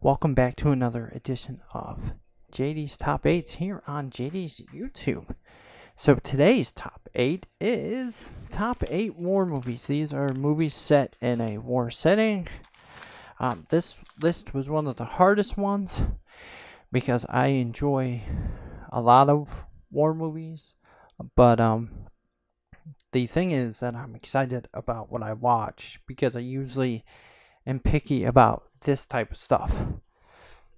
Welcome back to another edition of JD's Top 8s here on JD's YouTube. So today's Top 8 is Top 8 War Movies. These are movies set in a war setting. This list was one of the hardest ones because I enjoy a lot of war movies. But the thing is that I'm excited about what I watch because I usually am picky about this type of stuff.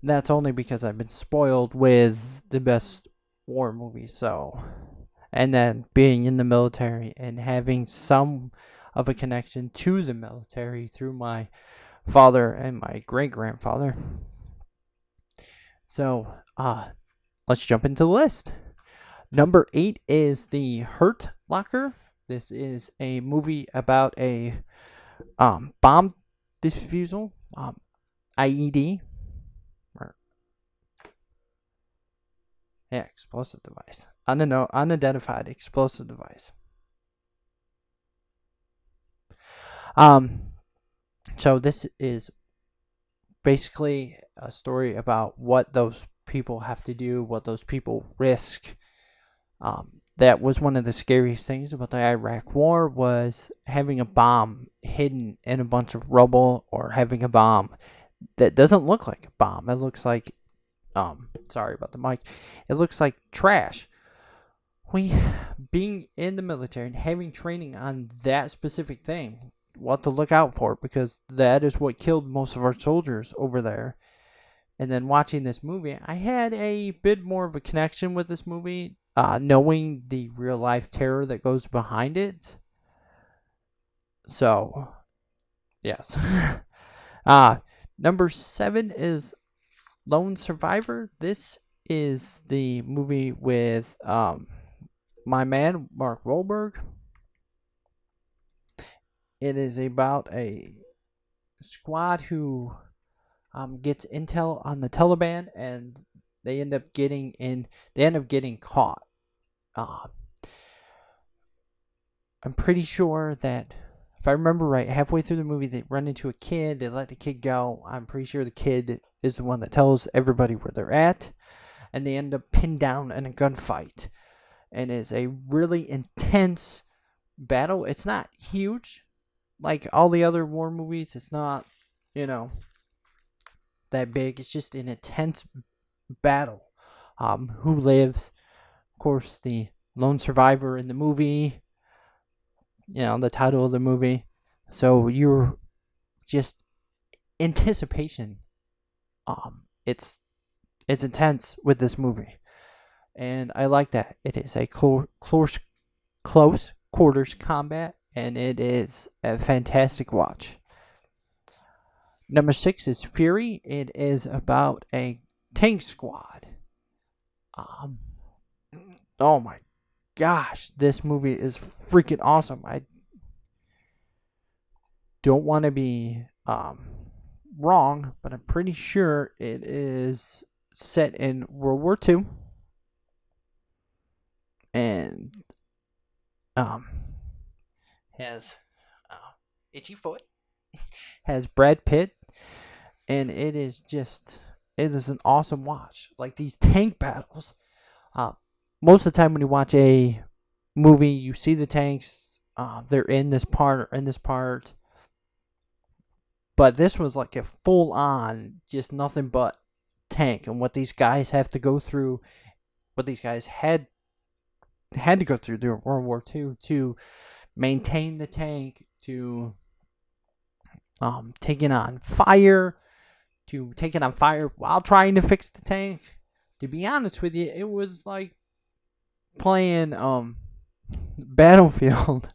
That's only because I've been spoiled with the best war movies, and then being in the military and having some of a connection to the military through my father and my great-grandfather. So, let's jump into the list. Number 8 is The Hurt Locker. This is a movie about a bomb disposal, IED. Yeah, explosive device. Unidentified explosive device. So this is basically a story about what those people have to do, what those people risk. That was one of the scariest things about the Iraq War, was having a bomb hidden in a bunch of rubble, or having a bomb that doesn't look like a bomb. It looks like, sorry about the mic. It looks like trash. Being in the military and having training on that specific thing, what to look out for, because that is what killed most of our soldiers over there. And then watching this movie, I had a bit more of a connection with this movie, knowing the real life terror that goes behind it. So, yes. Number 7 is Lone Survivor. This is the movie with my man Mark Wahlberg. It is about a squad who gets intel on the Taliban, and they end up getting caught. I'm pretty sure that, if I remember right, halfway through the movie they run into a kid. They let the kid go. I'm pretty sure the kid is the one that tells everybody where they're at, and they end up pinned down in a gunfight. And it's a really intense battle. It's not huge like all the other war movies. It's not, that big. It's just an intense battle. Who lives? Of course, the lone survivor in the movie. The title of the movie. So you're just anticipation. It's intense with this movie, and I like that. It is a close quarters combat, and it is a fantastic watch. Number 6 is Fury. It is about a tank squad. Oh my gosh, this movie is freaking awesome. I don't want to be wrong, but I'm pretty sure it is set in World War II, and has Itchy Foot, has Brad Pitt, and it is an awesome watch. Like, these tank battles, most of the time when you watch a movie, you see the tanks, they're in this part or in this part, but this was like a full-on, just nothing but tank, and what these guys have to go through, what these guys had to go through during World War II to maintain the tank, to taking on fire while trying to fix the tank. To be honest with you, it was like playing Battlefield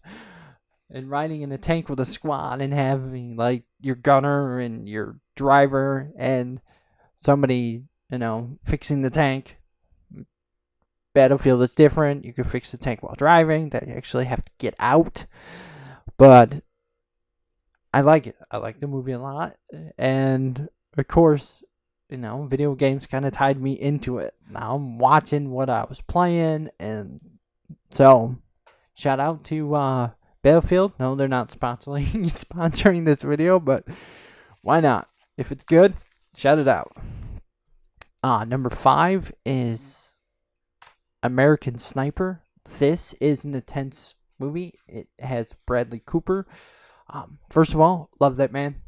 and riding in a tank with a squad, and having like your gunner and your driver and somebody fixing the tank. Battlefield is different. You can fix the tank while driving. That you actually have to get out. But I like it. I like the movie a lot. And of course, video games kind of tied me into it. Now I'm watching what I was playing. And so, shout out to Battlefield. No, they're not sponsoring this video, but why not? If it's good, Shout it out. Number 5 is American Sniper. This is an intense movie. It has Bradley Cooper. First of all, love that man.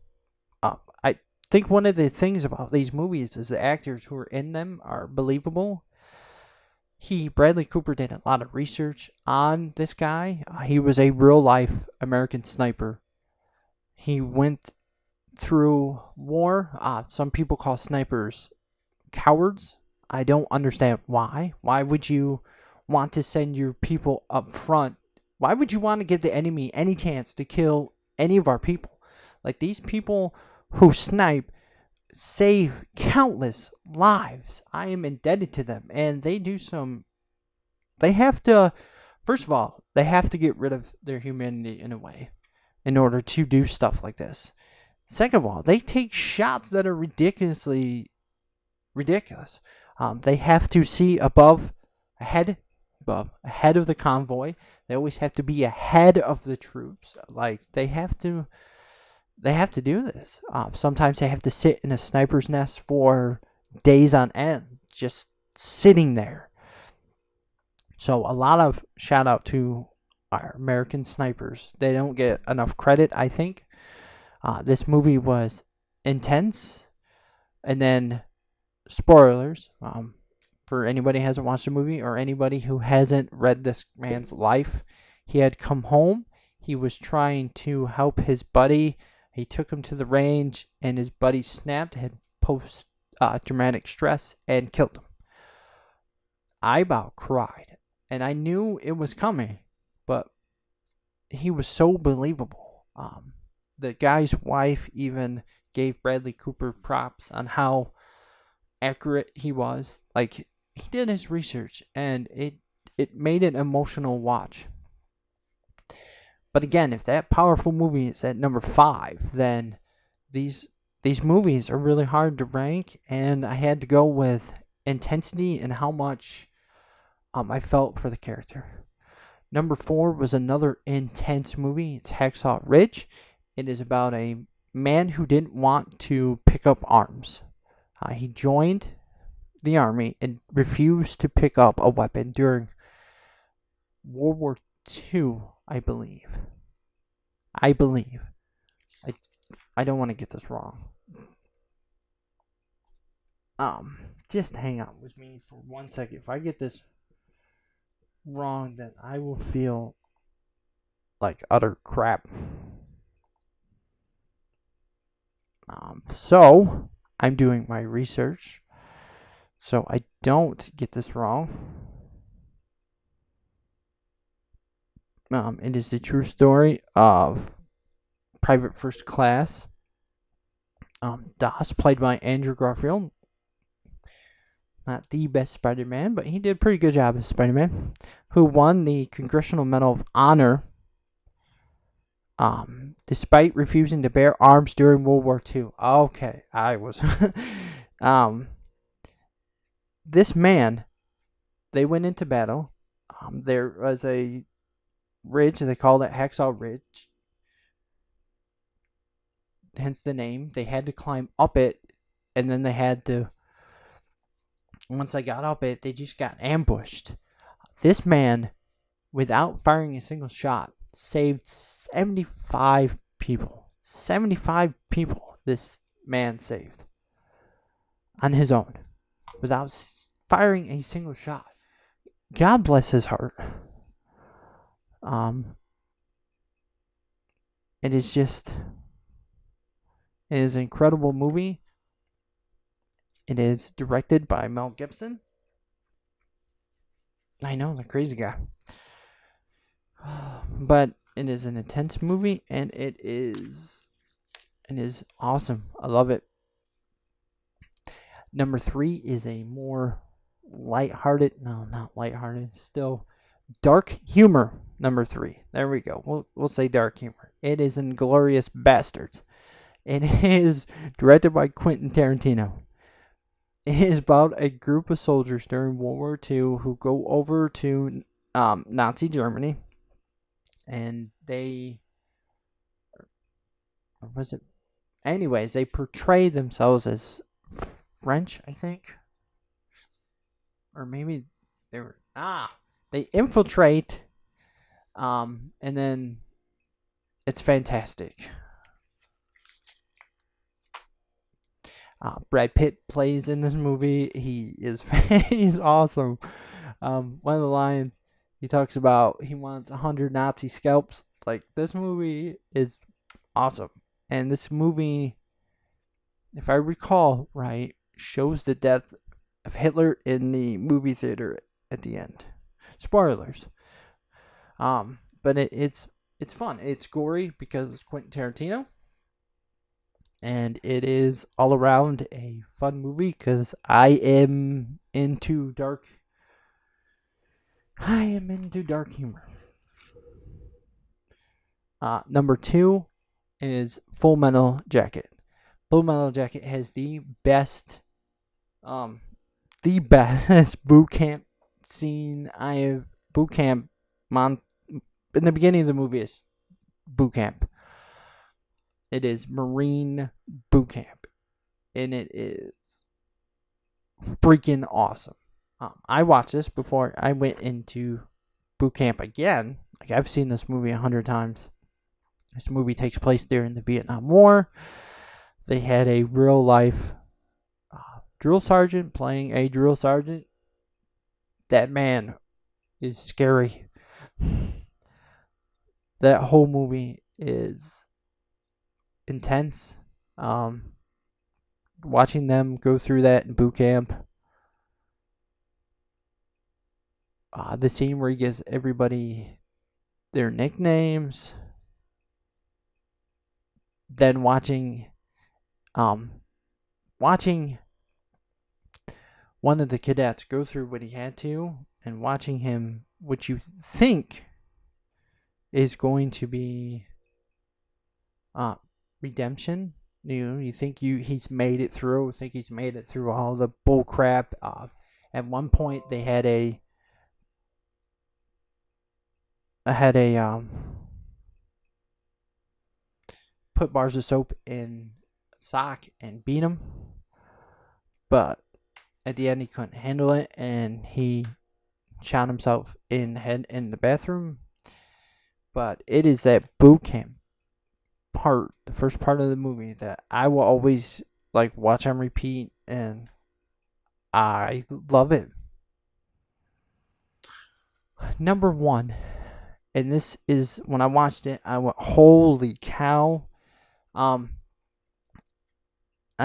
I think one of the things about these movies is the actors who are in them are believable. Bradley Cooper did a lot of research on this guy. He was a real life American sniper. He went through war. Some people call snipers cowards. I don't understand why. Why would you want to send your people up front? Why would you want to give the enemy any chance to kill any of our people? Like, these people who snipe save countless lives. I am indebted to them, and they have to, first of all, they have to get rid of their humanity in a way in order to do stuff like this. Second of all, they take shots that are ridiculous. They have to see ahead of the convoy. They always have to be ahead of the troops. Like, they have to do this. Sometimes they have to sit in a sniper's nest for days on end, just sitting there. So a lot of shout out to our American snipers. They don't get enough credit, I think. This movie was intense. And then, spoilers, for anybody who hasn't watched the movie or anybody who hasn't read this man's life, he had come home. He was trying to help his buddy. He took him to the range, and his buddy snapped, had post-traumatic stress, and killed him. I about cried, and I knew it was coming, but he was so believable. The guy's wife even gave Bradley Cooper props on how accurate he was. Like, he did his research, and it made an emotional watch. But again, if that powerful movie is at number 5, then these movies are really hard to rank, and I had to go with intensity and how much I felt for the character. Number 4 was another intense movie. It's Hacksaw Ridge. It is about a man who didn't want to pick up arms. He joined the army and refused to pick up a weapon during World War II, I believe. I don't want to get this wrong. Just hang on with me for 1 second. If I get this wrong, then I will feel like utter crap. So I'm doing my research so I don't get this wrong. It is the true story of Private First Class Das, played by Andrew Garfield. Not the best Spider-Man, but he did a pretty good job as Spider-Man, who won the Congressional Medal of Honor despite refusing to bear arms during World War II. Okay, I was... this man, they went into battle. There was a ridge, they called it Hacksaw Ridge. Hence the name. They had to climb up it, and then they had to... Once they got up it, they just got ambushed. This man, without firing a single shot, saved 75 people. 75 people this man saved on his own without firing a single shot. God bless his heart. It is an incredible movie. It is directed by Mel Gibson. I know, the crazy guy. But it is an intense movie, and it is awesome. I love it. Number 3 is a more lighthearted, no, not lighthearted, still dark humor. Number 3. There we go. We'll say dark humor. It is Inglorious Bastards. It is directed by Quentin Tarantino. It is about a group of soldiers during World War II who go over to Nazi Germany, and they portray themselves as French, I think. Or maybe they were they infiltrate, and then it's fantastic. Brad Pitt plays in this movie. He is he's awesome. One of the lines he talks about, he wants 100 Nazi scalps. Like, this movie is awesome, and this movie, if I recall right, shows the death of Hitler in the movie theater at the end. Spoilers. But it's fun. It's gory because it's Quentin Tarantino, and it is all around a fun movie because I am into dark humor. Number 2 is Full Metal Jacket. Full Metal Jacket has the best boot camp scene I have. Boot camp in the beginning of the movie is boot camp. It is Marine boot camp, and it is freaking awesome. I watched this before I went into boot camp again. Like, I've seen this movie 100 times. This movie takes place during the Vietnam War. They had a real life drill sergeant playing a drill sergeant. That man is scary. That whole movie is intense. Watching them go through that in boot camp. The scene where he gives everybody their nicknames. Then watching one of the cadets go through what he had to, and watching him, which you think is going to be redemption. You think he's made it through. Think he's made it through all the bull crap. At one point, they had a put bars of soap in sock and beat him, but at the end he couldn't handle it, and he shot himself in the head in the bathroom. But it is that boot camp part, the first part of the movie, that I will always like watch on repeat, and I love it. Number 1, and this is, when I watched it, I went, holy cow. I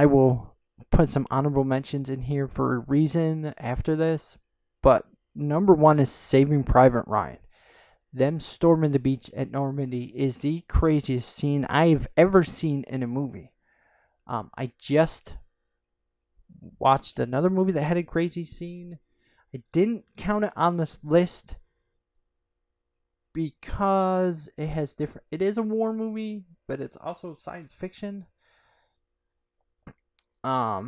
will put some honorable mentions in here for a reason after this, but number 1 is Saving Private Ryan. Them storming the beach at Normandy is the craziest scene I've ever seen in a movie. I just watched another movie that had a crazy scene. I didn't count it on this list because it has different. It is a war movie, but it's also science fiction. Now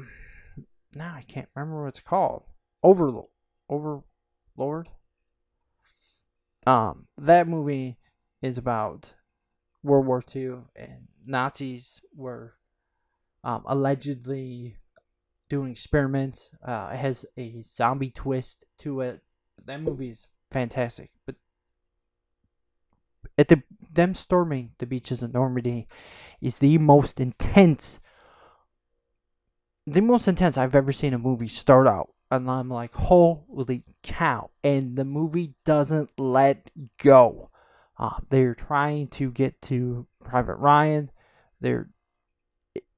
I can't remember what it's called. Overlord. That movie is about World War II, and Nazis were allegedly doing experiments. It has a zombie twist to it. That movie is fantastic. But them storming the beaches of Normandy is the most intense I've ever seen a movie start out. And I'm like, holy cow. And the movie doesn't let go. They're trying to get to Private Ryan. They're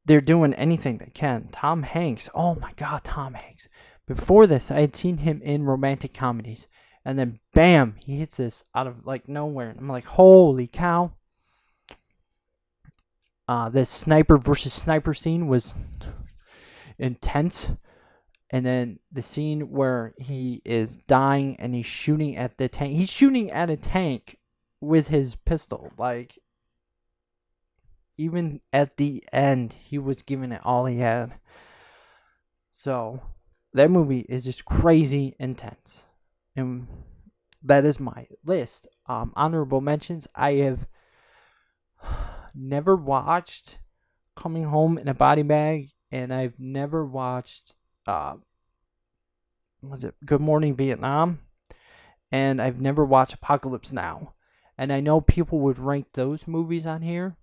doing anything they can. Tom Hanks. Oh my God, Tom Hanks. Before this, I had seen him in romantic comedies. And then, bam, he hits this out of like nowhere. And I'm like, holy cow. This sniper versus sniper scene was intense. And then the scene where he is dying and he's shooting at the tank. He's shooting at a tank with his pistol. Like, even at the end, he was giving it all he had. So, that movie is just crazy intense. And that is my list. Honorable mentions. I have never watched Coming Home in a Body Bag. and I've never watched, was it Good Morning Vietnam? And I've never watched Apocalypse Now. And I know people would rank those movies on here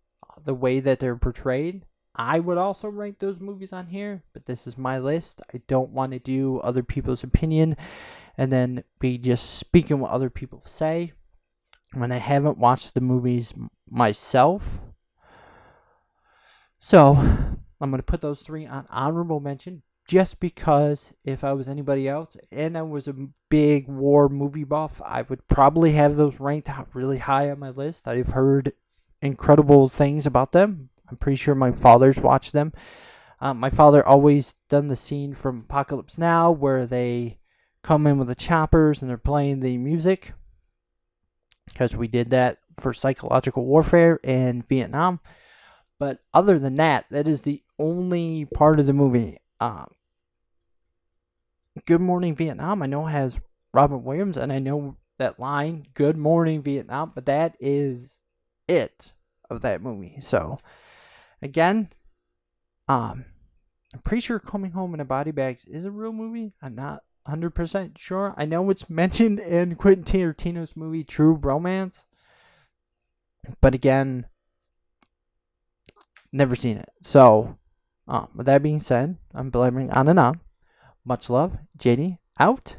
the way that they're portrayed. I would also rank those movies on here, but this is my list. I don't want to do other people's opinion and then be just speaking what other people say when I haven't watched the movies myself. So I'm going to put those three on honorable mention just because if I was anybody else and I was a big war movie buff, I would probably have those ranked really high on my list. I've heard incredible things about them. I'm pretty sure my father's watched them. My father always done the scene from Apocalypse Now where they come in with the choppers and they're playing the music, because we did that for psychological warfare in Vietnam. But other than that, that is the only part of the movie. Good Morning Vietnam, I know has Robin Williams, and I know that line, Good Morning Vietnam, but that is it of that movie. So, again, I'm pretty sure Coming Home in a Body Bags is a real movie. I'm not 100% sure. I know it's mentioned in Quentin Tarantino's movie True Romance, but again, never seen it. So, with that being said, I'm blabbering on and on. Much love. JD out.